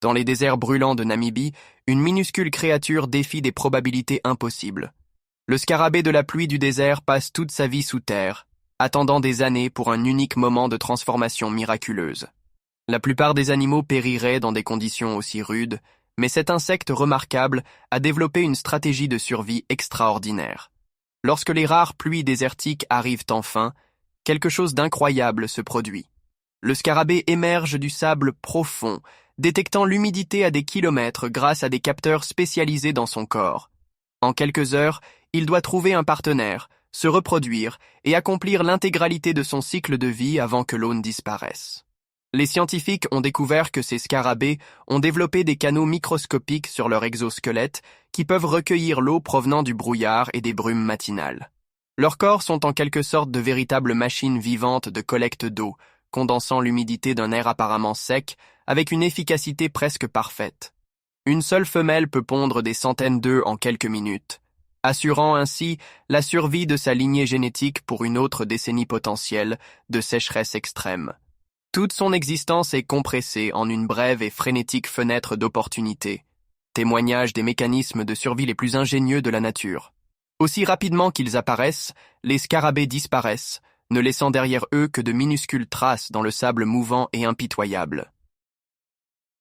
Dans les déserts brûlants de Namibie, une minuscule créature défie des probabilités impossibles. Le scarabée de la pluie du désert passe toute sa vie sous terre, attendant des années pour un unique moment de transformation miraculeuse. La plupart des animaux périraient dans des conditions aussi rudes, mais cet insecte remarquable a développé une stratégie de survie extraordinaire. Lorsque les rares pluies désertiques arrivent enfin, quelque chose d'incroyable se produit. Le scarabée émerge du sable profond, détectant l'humidité à des kilomètres grâce à des capteurs spécialisés dans son corps. En quelques heures, il doit trouver un partenaire, se reproduire et accomplir l'intégralité de son cycle de vie avant que l'eau ne disparaisse. Les scientifiques ont découvert que ces scarabées ont développé des canaux microscopiques sur leur exosquelette qui peuvent recueillir l'eau provenant du brouillard et des brumes matinales. Leurs corps sont en quelque sorte de véritables machines vivantes de collecte d'eau, condensant l'humidité d'un air apparemment sec avec une efficacité presque parfaite. Une seule femelle peut pondre des centaines d'œufs en quelques minutes, assurant ainsi la survie de sa lignée génétique pour une autre décennie potentielle de sécheresse extrême. Toute son existence est compressée en une brève et frénétique fenêtre d'opportunité, témoignage des mécanismes de survie les plus ingénieux de la nature. Aussi rapidement qu'ils apparaissent, les scarabées disparaissent, ne laissant derrière eux que de minuscules traces dans le sable mouvant et impitoyable.